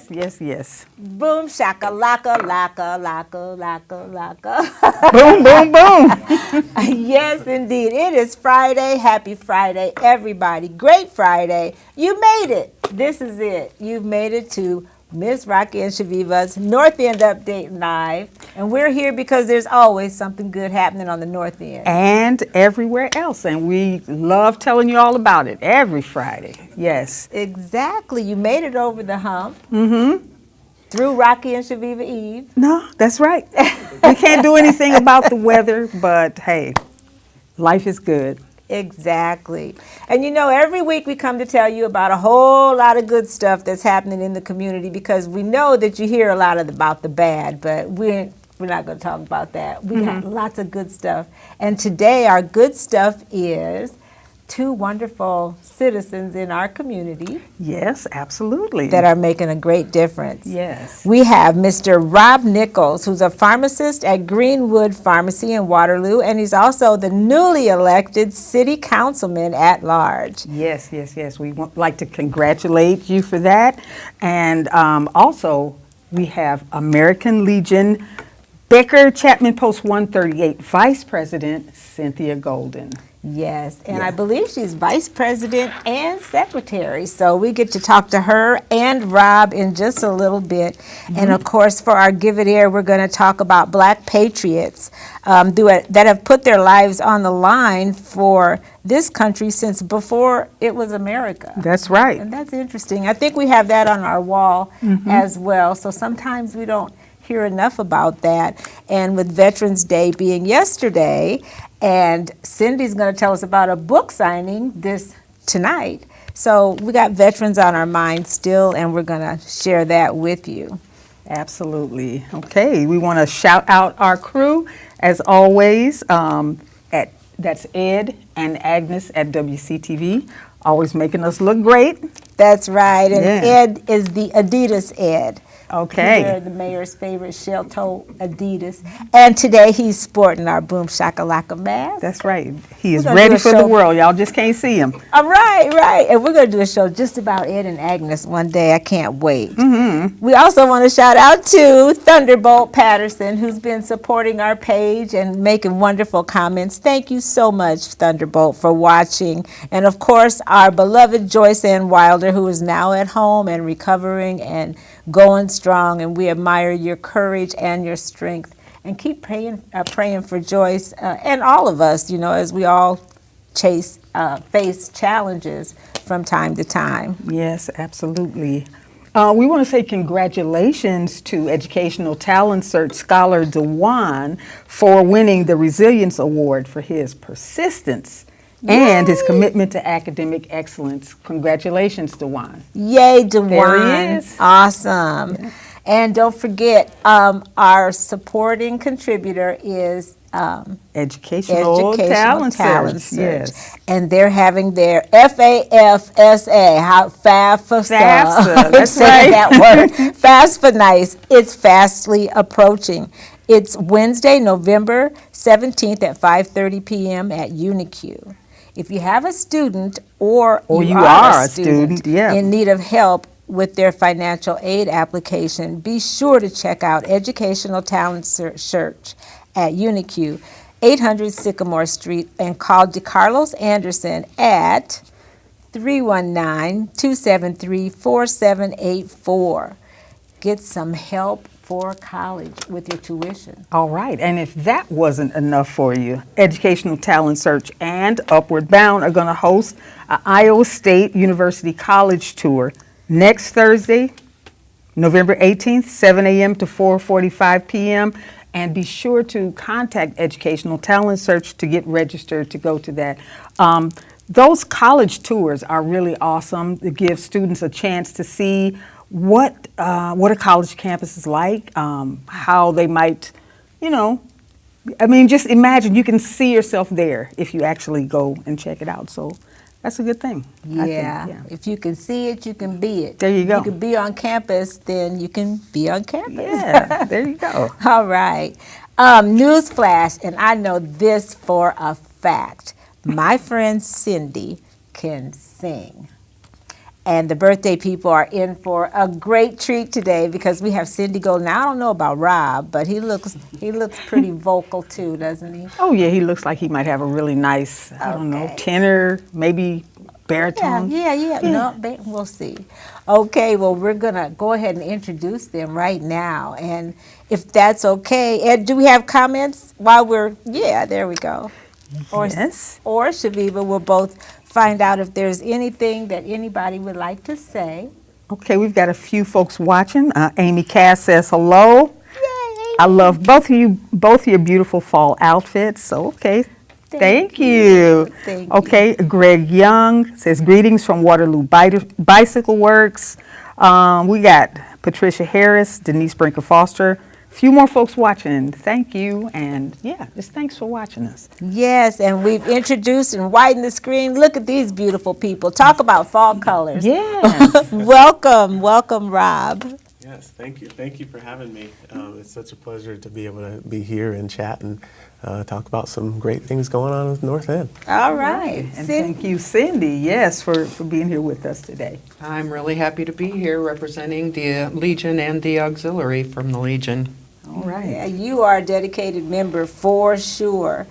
Yes, yes, yes. Boom, shaka, laka, laka, laka, laka, laka. Boom, boom, boom. Yes, indeed. It is Friday. Happy Friday, everybody. Great Friday. You made it. This is it. You've made it to Miss Rocki and Chaveevah's North End Update Live. And we're here because there's always something good happening on the North End. And everywhere else. And we love telling you all about it every Friday. Yes. Exactly. You made it over the hump. Mm-hmm. Through Rocki and Chaveevah Eve. No, that's right. We can't do anything about the weather, but hey, life is good. Exactly. And you know, every week we come to tell you about a whole lot of good stuff that's happening in the community, because we know that you hear a lot about the bad, but we're not going to talk about that. We got lots of good stuff. And today our good stuff is two wonderful citizens in our community. Yes, absolutely. That are making a great difference. Yes. We have Mr. Rob Nichols, who's a pharmacist at Greenwood Pharmacy in Waterloo, and he's also the newly elected city councilman at large. Yes, yes, yes. We would like to congratulate you for that. And also, we have American Legion Becker, Chapman Post 138, Vice President Cynthia Golden. Yes, and I believe she's vice president and secretary. So we get to talk to her and Rob in just a little bit. And of course, for our Give It Air, we're going to talk about Black patriots that have put their lives on the line for this country since before it was America. That's right. And that's interesting. I think we have that on our wall as well. So sometimes we don't hear enough about that. And with Veterans Day being yesterday, and Cindy's going to tell us about a book signing tonight. So we got veterans on our mind still, and we're going to share that with you. Absolutely. Okay, we want to shout out our crew, as always. That's Ed and Agnes at WCTV, always making us look great. That's right, and Ed is the Adidas Ed. Okay. They're the mayor's favorite shell-toe Adidas. And today he's sporting our Boom Shakalaka mask. That's right. He is ready for the world. Y'all just can't see him. All right, right. And we're going to do a show just about Ed and Agnes one day. I can't wait. We also want to shout out to Thunderbolt Patterson, who's been supporting our page and making wonderful comments. Thank you so much, Thunderbolt, for watching. And, of course, our beloved Joyce Ann Wilder, who is now at home and recovering and going strong, and we admire your courage and your strength. And keep praying for Joyce and all of us, you know, as we all face challenges from time to time. Yes, absolutely. We want to say congratulations to Educational Talent Search scholar DeJuan for winning the Resilience Award for his persistence and his commitment to academic excellence. Congratulations, DeJuan. Yay, DeJuan. There he is. Awesome. Yeah. And don't forget, our supporting contributor is Educational Talent Search. Yes. And they're having their FAFSA, FAFSA. That's right. That word. Fast for nice. It's fastly approaching. It's Wednesday, November 17th at 5:30 p.m. at UNIQ. If you have a student or you are a student in need of help with their financial aid application, be sure to check out Educational Talent Search at UNIQ, 800 Sycamore Street, and call DeCarlos Anderson at 319-273-4784. Get some help for college with your tuition. All right, and if that wasn't enough for you, Educational Talent Search and Upward Bound are going to host an Iowa State University College Tour next Thursday, November 18th, 7 a.m. to 4:45 p.m. And be sure to contact Educational Talent Search to get registered to go to that. Those college tours are really awesome to give students a chance to see what a college campus is like, how they might, you know, I mean, just imagine you can see yourself there if you actually go and check it out. So that's a good thing. Yeah. If you can see it, you can be it. There you go. If you can be on campus, then you can be on campus. Yeah, there you go. All right. News flash, and I know this for a fact. My friend Cindy can sing. And the birthday people are in for a great treat today because we have Cindy Golden. Now, I don't know about Rob, but he looks pretty vocal too, doesn't he? Oh yeah, he looks like he might have a really nice, I don't know, Okay. tenor, maybe baritone. Yeah. No, we'll see. Okay, well, we're going to go ahead and introduce them right now. And if that's okay, Ed, do we have comments while there we go. Yes. Or Chaveevah will both find out if there's anything that anybody would like to say. Okay, we've got a few folks watching. Amy Cass says hello. Yay! I love both of your beautiful fall outfits. So, okay, thank you. Thank you. Okay, Greg Young says greetings from Waterloo Bicycle Works. We got Patricia Harris, Denise Brinker Foster. A few more folks watching. Thank you, and yeah, just thanks for watching us. Yes, and we've introduced and widened the screen. Look at these beautiful people. Talk about fall colors. Yes. Welcome, Rob. Yes, thank you. Thank you for having me. It's such a pleasure to be able to be here and chat and talk about some great things going on at the North End. All right. And thank you, Cindy, yes, for being here with us today. I'm really happy to be here representing the Legion and the Auxiliary from the Legion. All right. Yeah, you are a dedicated member for sure.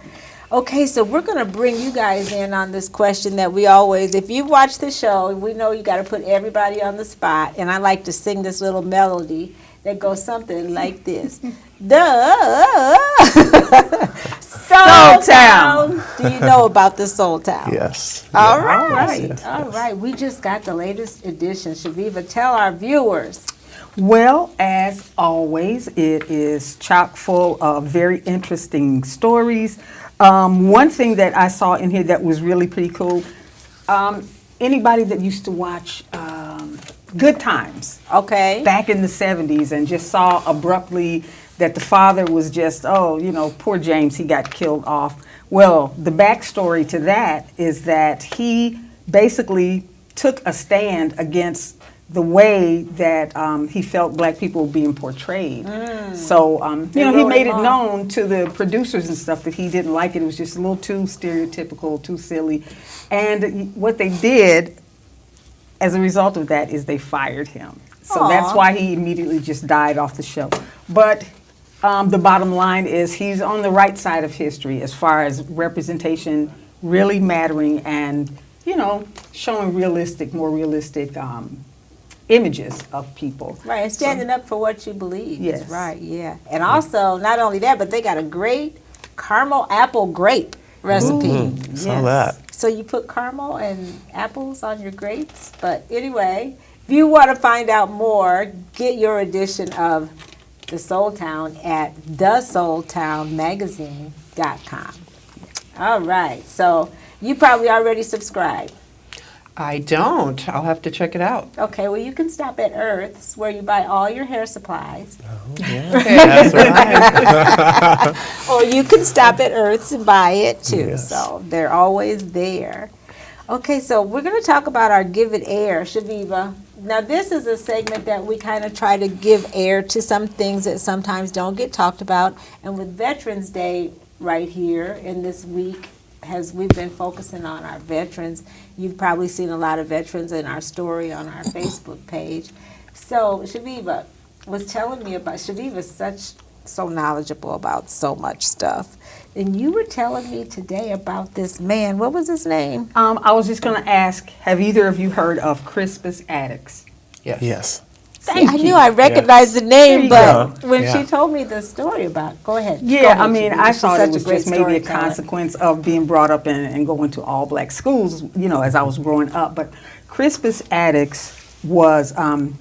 Okay, so we're going to bring you guys in on this question that we always, if you watch the show, we know you got to put everybody on the spot, and I like to sing this little melody that goes something like this. Soul Town. Do you know about the Soul Town? Yes. All Yeah. right. Yes, yes, All yes. right. We just got the latest edition. Chaveevah, tell our viewers. Well, as always, it is chock full of very interesting stories. One thing that I saw in here that was really pretty cool, anybody that used to watch Good Times Okay. back in the 70s and just saw abruptly that the father was just, poor James, he got killed off. Well, the backstory to that is that he basically took a stand against the way that he felt black people were being portrayed. So, he wrote made him it off. known to the producers and stuff that he didn't like it. It was just a little too stereotypical, too silly. And what they did as a result of that is they fired him. So that's Aw. why he immediately just died off the show. But the bottom line is he's on the right side of history as far as representation really mattering and, showing more realistic images of people. Right, and standing up for what you believe. Yes. Right, yeah. And also, not only that, but they got a great caramel apple grape recipe. Saw that. So you put caramel and apples on your grapes. But anyway, if you want to find out more, get your edition of The Soul Town at thesoultownmagazine.com. All right, so you probably already subscribed. I don't. I'll have to check it out. Okay, well, you can stop at Earth's where you buy all your hair supplies. That's right. Or you can stop at Earth's and buy it too. Yes. So they're always there. Okay, so we're going to talk about our Give It Air, Chaveevah. Now, this is a segment that we kind of try to give air to some things that sometimes don't get talked about. And with Veterans Day right here in this week, as we've been focusing on our veterans, you've probably seen a lot of veterans in our story on our Facebook page. So Chaveevah was telling me about, Chaveevah's so knowledgeable about so much stuff. And you were telling me today about this man. What was his name? I was just going to ask, have either of you heard of Crispus Attucks? Yes. Yes. Thank I you. knew I recognized the There name, you but go. when Yeah. she told me the story about, go ahead. Go Yeah, ahead, I mean, Chaveevah. I She's thought such it was great just maybe a storyteller. consequence of being brought up and going to all black schools, as I was growing up. But Crispus Attucks was, when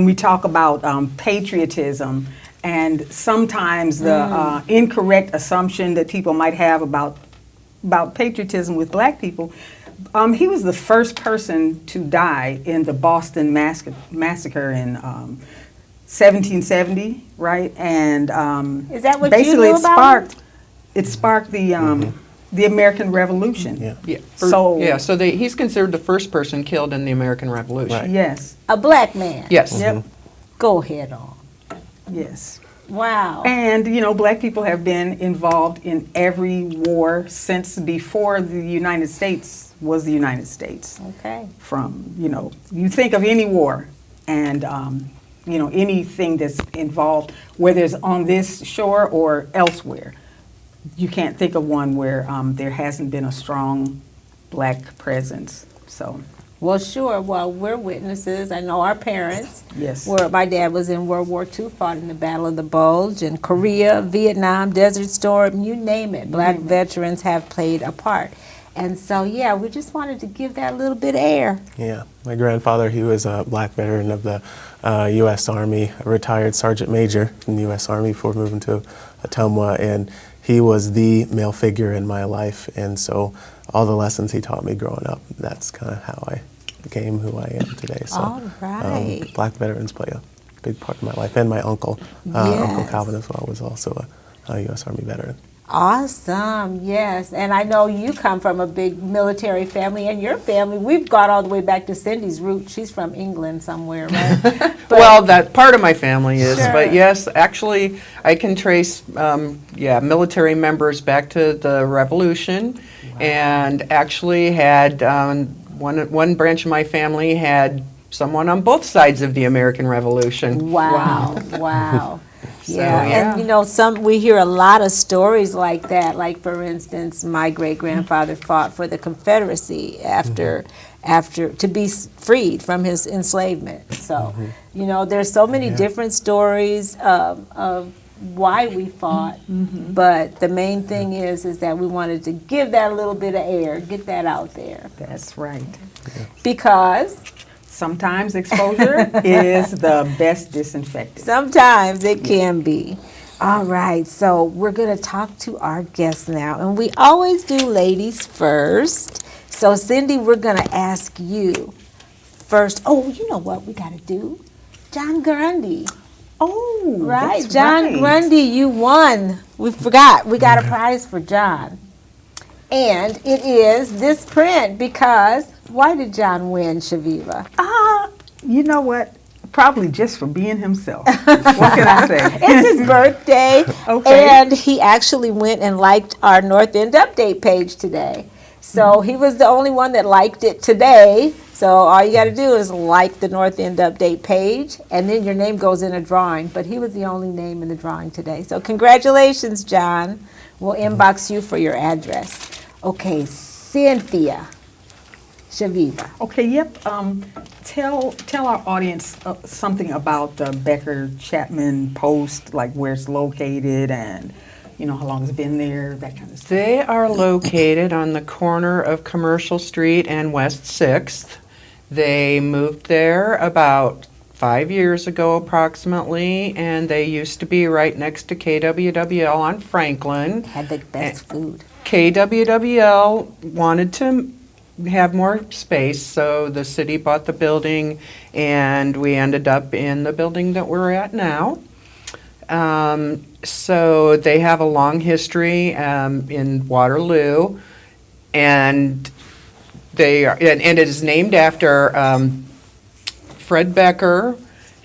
we talk about patriotism and sometimes the incorrect assumption that people might have about patriotism with black people, he was the first person to die in the Boston massacre in 1770, right? And Is that what basically you knew about him? it sparked the American Revolution. Yeah. Yeah. So He's considered the first person killed in the American Revolution. Right. yes, A black man. Yes. yep, Go ahead on. yes. Wow. And, black people have been involved in every war since before the United States was the United States. Okay. From, you think of any war and, anything that's involved, whether it's on this shore or elsewhere. You can't think of one where there hasn't been a strong black presence. So. Well, sure. Well, we're witnesses. I know our parents. Yes. My dad was in World War II, fought in the Battle of the Bulge, in Korea, Vietnam, Desert Storm, you name it. Black veterans have played a part. And so, yeah, we just wanted to give that a little bit of air. Yeah, my grandfather, he was a black veteran of the U.S. Army, a retired sergeant major in the U.S. Army before moving to Ottumwa, and he was the male figure in my life, and so all the lessons he taught me growing up, that's kind of how I became who I am today. So, All right. black veterans play a big part of my life, and my uncle, Uncle Calvin as well, was also a U.S. Army veteran. Awesome, yes. And I know you come from a big military family, and your family, we've gone all the way back to Cindy's root. She's from England somewhere, right? Well, that part of my family is, Sure. but yes, actually, I can trace, military members back to the Revolution, and actually had one branch of my family had someone on both sides of the American Revolution. Wow, wow. Yeah, yeah. and we hear a lot of stories like that. Like, for instance, my great grandfather fought for the Confederacy after to be freed from his enslavement. So, there's so many different stories of why we fought, but the main thing is that we wanted to give that a little bit of air, get that out there, That's right. because Sometimes exposure is the best disinfectant. sometimes it can be. All right, so we're going to talk to our guests now, and we always do ladies first. So, Cindy, we're going to ask you first. Oh, you know what we got to do? John Grundy. Oh, Right, that's John right. Grundy, you won. We forgot. We got a prize for John. And it is this print because, why did John win, Chaveevah? You know what? Probably just for being himself. What can I say? It's his birthday, Okay. and he actually went and liked our North End Update page today. So he was the only one that liked it today. So all you got to do is like the North End Update page, and then your name goes in a drawing. But he was the only name in the drawing today. So congratulations, John. We'll inbox you for your address. Okay, Cynthia. Chaveevah. Okay, yep. Tell our audience something about the Becker Chapman Post, like where it's located and, how long it's been there, that kind of stuff. They are located on the corner of Commercial Street and West 6th. They moved there about 5 years ago approximately, and they used to be right next to KWWL on Franklin. Had the best food. KWWL wanted to have more space, so the city bought the building, and we ended up in the building that we're at now. So they have a long history in Waterloo, and it is named after Fred Becker,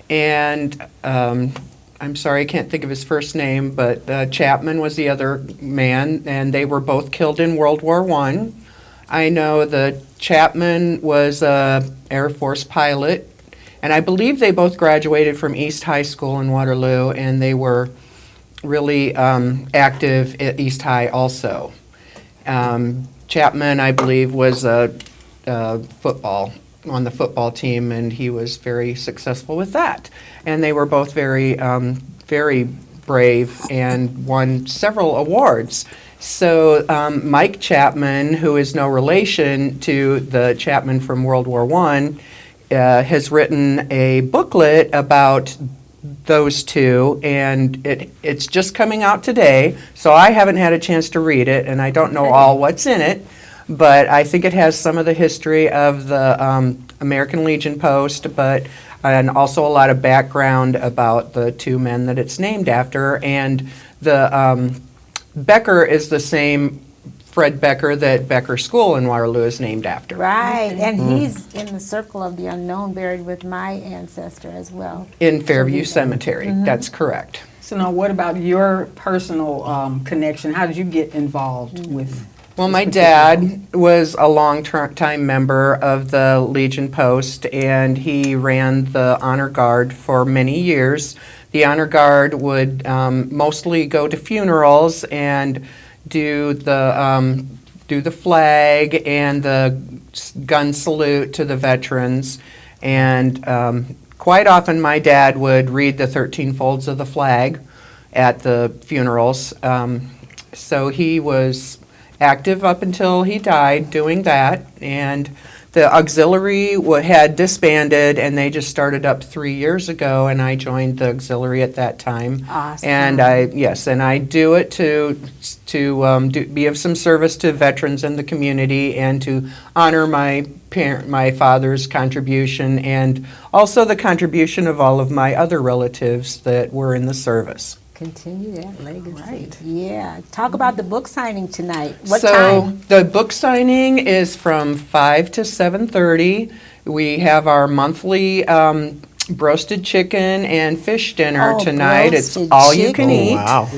and I'm sorry, I can't think of his first name, but Chapman was the other man, and they were both killed in World War I. I know that Chapman was an Air Force pilot, and I believe they both graduated from East High School in Waterloo, and they were really active at East High also. Chapman, I believe, was on the football team, and he was very successful with that. And they were both very, very brave and won several awards. So Mike Chapman, who is no relation to the Chapman from World War I, has written a booklet about those two, and it's just coming out today, so I haven't had a chance to read it, and I don't know all what's in it, but I think it has some of the history of the American Legion Post, and also a lot of background about the two men that it's named after, and the Becker is the same Fred Becker that Becker School in Waterloo is named after. Right, and he's in the circle of the unknown, buried with my ancestor as well. In Fairview Cemetery, that's correct. So now, what about your personal connection? How did you get involved with? Well, my dad was a long-time member of the Legion Post, and he ran the Honor Guard for many years. The Honor Guard would mostly go to funerals and do the flag and the gun salute to the veterans. And quite often my dad would read the 13 folds of the flag at the funerals. So he was active up until he died doing that. And the auxiliary had disbanded, and they just started up 3 years ago, and I joined the auxiliary at that time. Awesome. And I do it to be of some service to veterans in the community and to honor my father's contribution, and also the contribution of all of my other relatives that were in the service. Continue that legacy. Right. Yeah. Talk about the book signing tonight. What So time? the book signing is from 5 to 7:30. We have our monthly roasted chicken and fish dinner Oh, tonight. It's roasted all you can chicken. eat. Wow.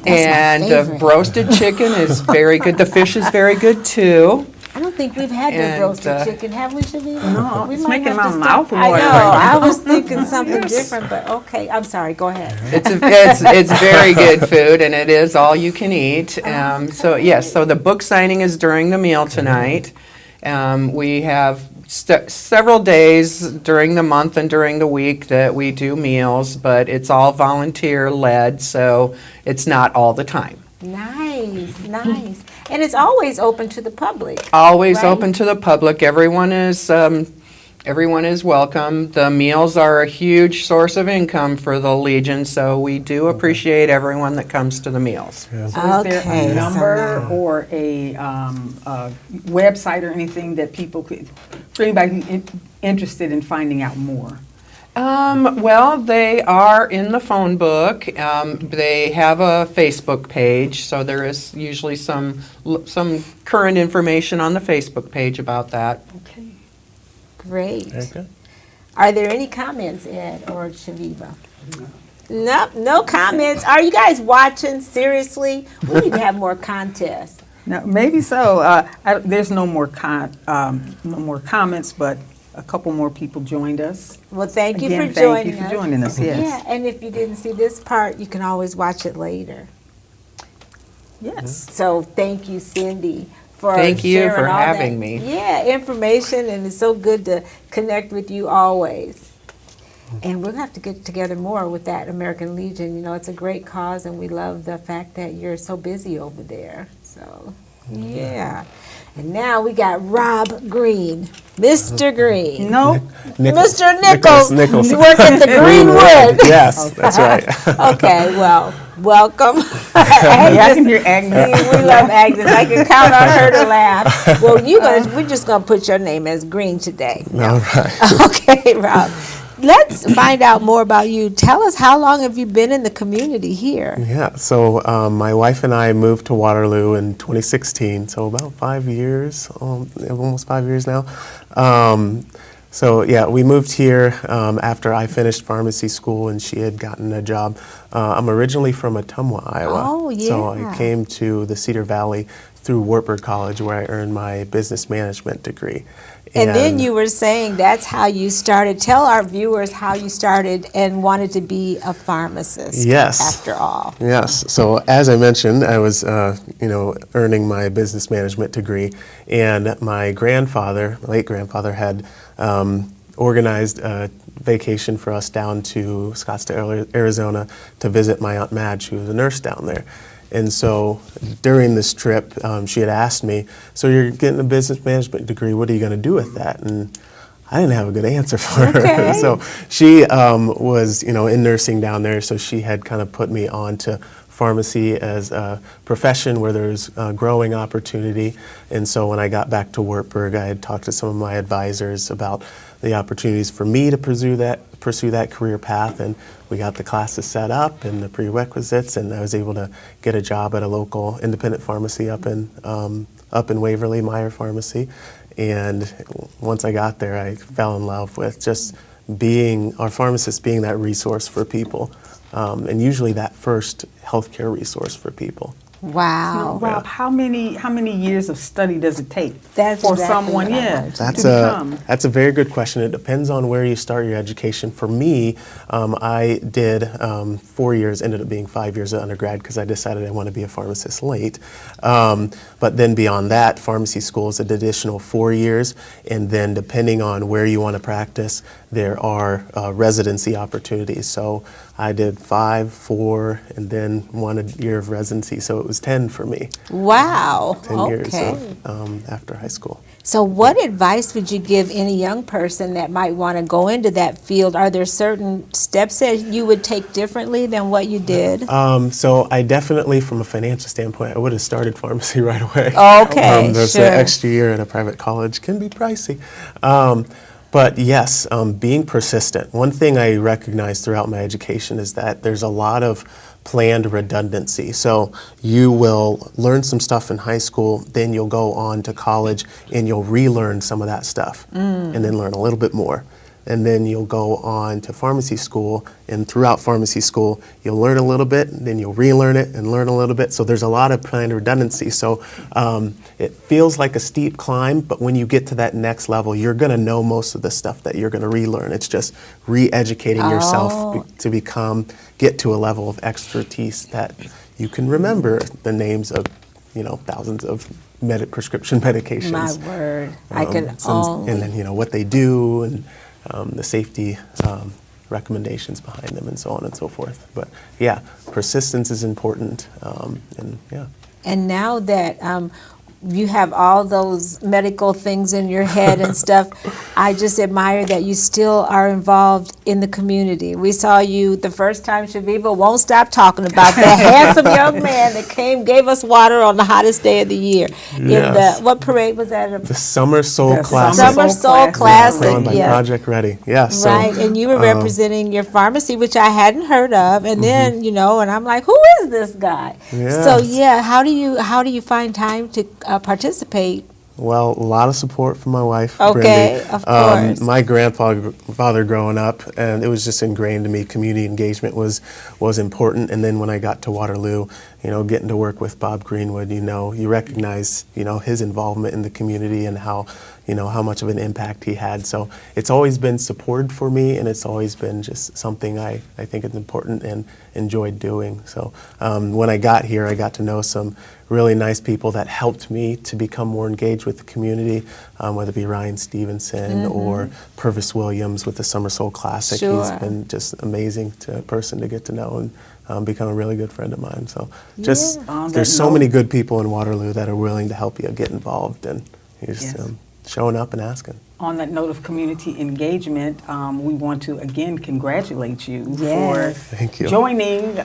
And the favorite. roasted chicken is very good. The fish is very good too. I don't think we've had the And, roasted chicken, have we, Chaveevah? No, We it's might making have to my start- mouth I water know. right I was thinking something different, but okay. I'm sorry. Go ahead. It's very good food, and it is all you can eat. So yes, so the book signing is during the meal tonight. We have several days during the month and during the week that we do meals, but it's all volunteer led, so it's not all the time. Nice, nice. And it's always open to the public. Always Right. open to the public. Everyone is welcome. The meals are a huge source of income for the Legion, so we do appreciate everyone that comes to the meals. So is there Okay, a so number now- or a website or anything that people could, for anybody interested in finding out more? Well, they are in the phone book. They have a Facebook page, so there is usually some current information on the Facebook page about that. Okay. Great. Very good. Are there any comments, Ed or Chaveevah? No comments. Are you guys watching? Seriously? We need to have more contests. Now, maybe so. There's no more comments, but a couple more people joined us. Well, thank you Again, for joining us. Thank you for joining us, yes. Yeah, and if you didn't see this part, you can always watch it later. Yes. So thank you, Cindy, for Thank you sharing for all having that, me. Yeah, information, and it's so good to connect with you always. And we'll have to get together more with that American Legion. You know, it's a great cause, and we love the fact that you're so busy over there. So, yeah. And now we got Rob Green, Mr. Green. No, Mr. Nichols, Nichols. you work at the Greenwood. Yes, that's right. Okay, well, welcome. yeah, I can hear Agnes. See, we love Agnes. I can count on her to laugh. Well, we're just going to put your name as Green today. All right. Okay, Rob. Let's find out more about you. Tell us, how long have you been in the community here? Yeah, so my wife and I moved to Waterloo in 2016, so about 5 years, almost 5 years now. So yeah, we moved here after I finished pharmacy school and she had gotten a job. I'm originally from Ottumwa, Iowa. Oh, So yeah. I came to the Cedar Valley through Wartburg College where I earned my business management degree. And then you were saying that's how you started. Tell our viewers how you started and wanted to be a pharmacist. Yes. After all. Yes. So as I mentioned, I was, earning my business management degree, and my grandfather, late grandfather, had organized a vacation for us down to Scottsdale, Arizona, to visit my Aunt Madge, who was a nurse down there. And so during this trip, she had asked me, so you're getting a business management degree, what are you going to do with that? And I didn't have a good answer for Okay. her. So she was, in nursing down there, so she had kind of put me on to pharmacy as a profession where there's growing opportunity. And so when I got back to Wartburg, I had talked to some of my advisors about the opportunities for me to pursue that career path, and we got the classes set up and the prerequisites, and I was able to get a job at a local independent pharmacy up in Waverly, Meyer Pharmacy. And once I got there, I fell in love with just being our pharmacist, being that resource for people. and usually that first healthcare resource for people. Wow. Rob, how many years of study does it take That's for exactly someone, what I wanted to That's a very good question. It depends on where you start your education. For me, I did 4 years, ended up being 5 years of undergrad because I decided I want to be a pharmacist late. But then beyond that, pharmacy school is an additional 4 years, and then depending on where you want to practice, there are residency opportunities. So I did 5, 4, and then 1 year of residency. So it was 10 for me. Wow. 10 years Okay. of, after high school. So what advice would you give any young person that might want to go into that field? Are there certain steps that you would take differently than what you did? So I definitely, from a financial standpoint, I would have started pharmacy right away. Okay, There's sure. an extra year at a private college can be pricey. But yes, being persistent. One thing I recognized throughout my education is that there's a lot of planned redundancy. So you will learn some stuff in high school, then you'll go on to college and you'll relearn some of that stuff and then learn a little bit more. And then you'll go on to pharmacy school, and throughout pharmacy school, you'll learn a little bit, and then you'll relearn it and learn a little bit. So there's a lot of planned redundancy. So it feels like a steep climb, but when you get to that next level, you're going to know most of the stuff that you're going to relearn. It's just re-educating yourself to get to a level of expertise that you can remember the names of, thousands of prescription medications. My word. I can And then, what they do and the safety recommendations behind them and so on and so forth. But yeah, persistence is important. And now that you have all those medical things in your head and stuff, I just admire that you still are involved in the community. We saw you the first time, Chaveevah won't stop talking about that handsome young man that gave us water on the hottest day of the year. Yes. In what parade was that? The Summer Soul The Classic. Summer Soul Classic, Run by yes. Project Ready. Yeah. So, Right, and you were representing your pharmacy, which I hadn't heard of, and then and I'm like, who is this guy? Yes. So yeah, how do you find time to participate? Well, a lot of support from my wife, Okay, Brindy. of course. My grandfather growing up, and it was just ingrained to me, community engagement was important. And then when I got to Waterloo, getting to work with Bob Greenwood, you recognize, his involvement in the community and how much of an impact he had. So it's always been supported for me, and it's always been just something I think is important and enjoyed doing. So when I got here, I got to know some really nice people that helped me to become more engaged with the community, whether it be Ryan Stevenson or Purvis Williams with the Summer Soul Classic. Sure. He's been just amazing person to get to know and become a really good friend of mine. So just there's so many good people in Waterloo that are willing to help you get involved, and you're just showing up and asking. On that note of community engagement, we want to again congratulate you Yes. Thank you. for joining,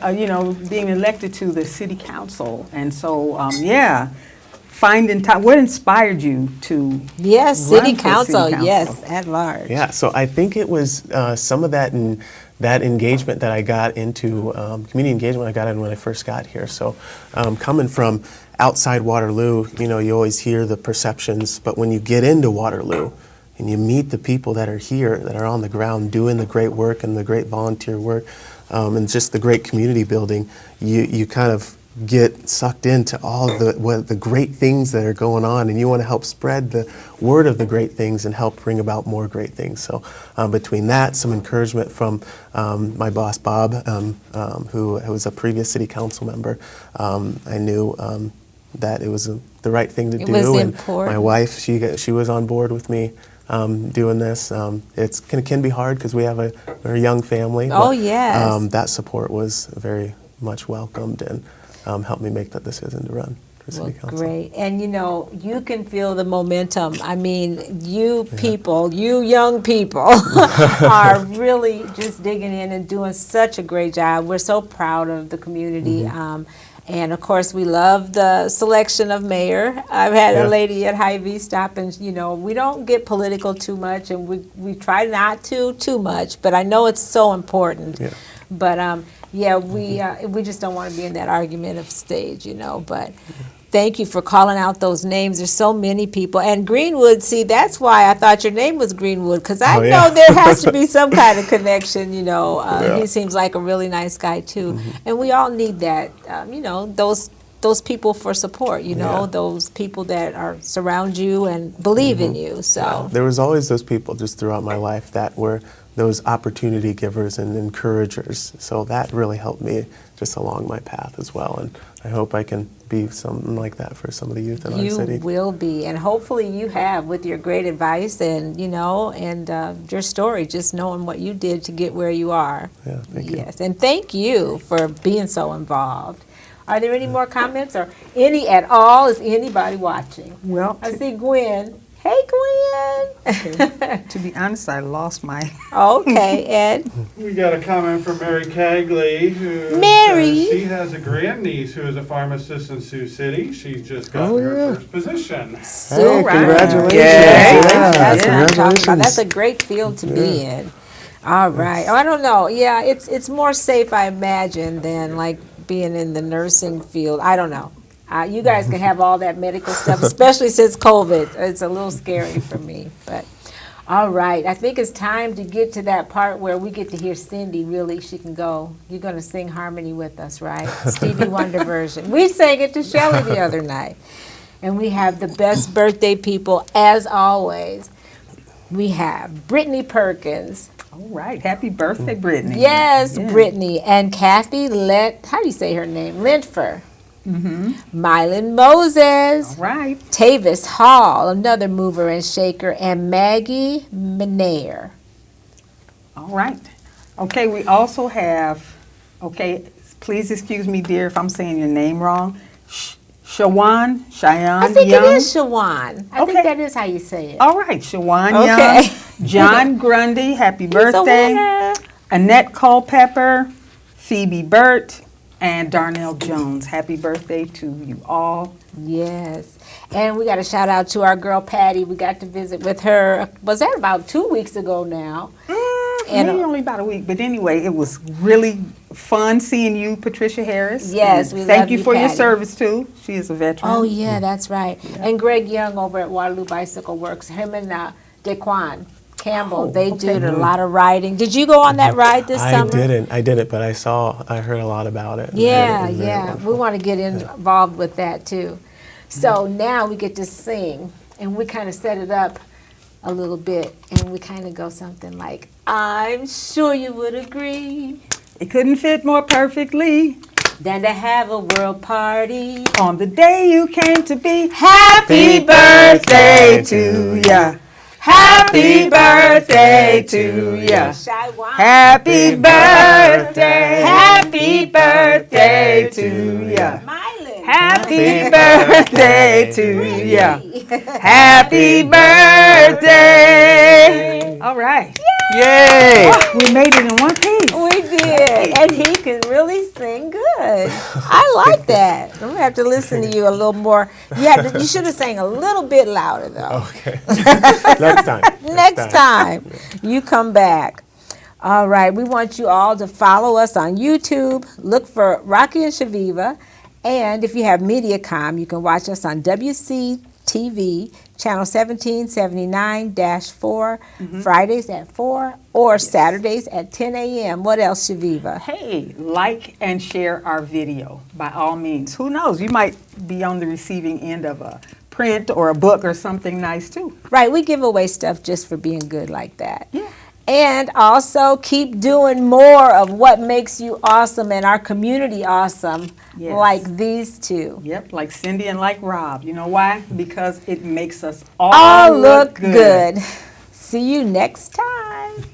being elected to the city council. And so, finding time. What inspired you to Yes, run city for council, city yes, at large. Yeah, so I think it was some of that that engagement that I got into, community engagement I got in when I first got here. So coming from outside Waterloo, you always hear the perceptions, but when you get into Waterloo and you meet the people that are here, that are on the ground doing the great work and the great volunteer work, and just the great community building, you kind of get sucked into all the great things that are going on, and you want to help spread the word of the great things and help bring about more great things. So between that, some encouragement from my boss Bob, who was a previous city council member, I knew that it was the right thing to do. was and important. my wife, she was on board with me doing this. It can be hard because we have a very young family. Oh, but, yes. that support was very much welcomed and helped me make that decision to run for city council. Great. And you can feel the momentum. I mean, you young people are really just digging in and doing such a great job. We're so proud of the community. And of course, we love the selection of mayor. I've had a lady at Hy-Vee stop and, we don't get political too much, and we try not to too much, but I know it's so important. Yeah. But we just don't want to be in that argumentative stage, but thank you for calling out those names. There's so many people. And Greenwood, see, that's why I thought your name was Greenwood, because I Oh, know yeah. there has to be some kind of connection, you know. Yeah. He seems like a really nice guy, too. And we all need that, you know, those people for support, you know, Yeah. those people that are surround you and believe in you. So, There was always those people just throughout my life that were those opportunity givers and encouragers. So that really helped me just along my path as well. And I hope I can be something like that for some of the youth in our city. you will be, and hopefully you have, with your great advice and, you know, and your story, just knowing what you did to get where you are. Yeah, thank you. Yes, and thank you for being so involved. Are there any more comments or any at all? Is anybody watching? Well, I see Gwen. Hey, Gwen. to be honest, I lost my. Okay, Ed. We got a comment from Mary Cagley, who Mary. says she has a grandniece who is a pharmacist in Sioux City. She's just gotten her first position. So congratulations. Yeah. That's what I'm talking about. Congratulations. That's a great field to be in. All right. Oh, I don't know. Yeah, it's more safe, I imagine, than like being in the nursing field. I don't know. You guys can have all that medical stuff, especially since COVID. It's a little scary for me, but all right. I think it's time to get to that part where we get to hear Cindy. Really, she can go. You're going to sing harmony with us, right? Stevie Wonder version. We sang it to Shelley the other night, and we have the best birthday people as always. We have Brittany Perkins. All right. Happy birthday, Brittany. Yes, Yeah. Brittany and Kathy how do you say her name? Lintfer. Mylan Moses. All right. Tavis Hall, another mover and shaker, and Maggie Menair. All right. Okay, we also have, okay, please excuse me, dear, if I'm saying your name wrong. Cheyenne I think Young. it is Shawan. I Okay. think that is how you say it. All right, Cheyenne Okay. Young. John Grundy, happy He's a birthday. winner. Annette Culpepper, Phoebe Burt, and Darnell Jones. Happy birthday to you all. Yes. And we got a shout out to our girl Patty. We got to visit with her. Was that about 2 weeks ago now? And, Maybe only about a week, but anyway, it was really fun seeing you, Patricia Harris. Yes, And we thank love you you, for your Patty. service too. She is a veteran. Oh, yeah, that's right. And Greg Young over at Waterloo Bicycle Works, him and Daquan Campbell, they did a lot of riding. Did you go on that ride this summer? I didn't, but I heard a lot about it. Yeah, It was very yeah. wonderful. We want to get involved with that too. So now we get to sing, and we kind of set it up a little bit, and we kind of go something like, I'm sure you would agree It couldn't fit more perfectly than to have a world party. on the day you came to be. Happy birthday to ya. Happy birthday to ya. Shy One. Happy birthday. Happy birthday to ya. Mylan. Happy birthday to ya. Happy birthday. All right. Yay! We made it in one piece. We did, and he can really sing good. I like that. I'm gonna have to listen to you a little more. You should have sang a little bit louder though. Okay. Next time. Next time you come back. All right, we want you all to follow us on YouTube. Look for Rocki and Chaveevah, and if you have MediaCom, you can watch us on WCTV. Channel 1779-4, Fridays at 4, or Saturdays at 10 a.m. What else, Chaveevah? Hey, like and share our video by all means. Who knows? You might be on the receiving end of a print or a book or something nice too. Right, we give away stuff just for being good like that. Yeah. And also keep doing more of what makes you awesome and our community awesome, Yes. like these two. Yep, like Cindy and like Rob. You know why? Because it makes us All look good. See you next time.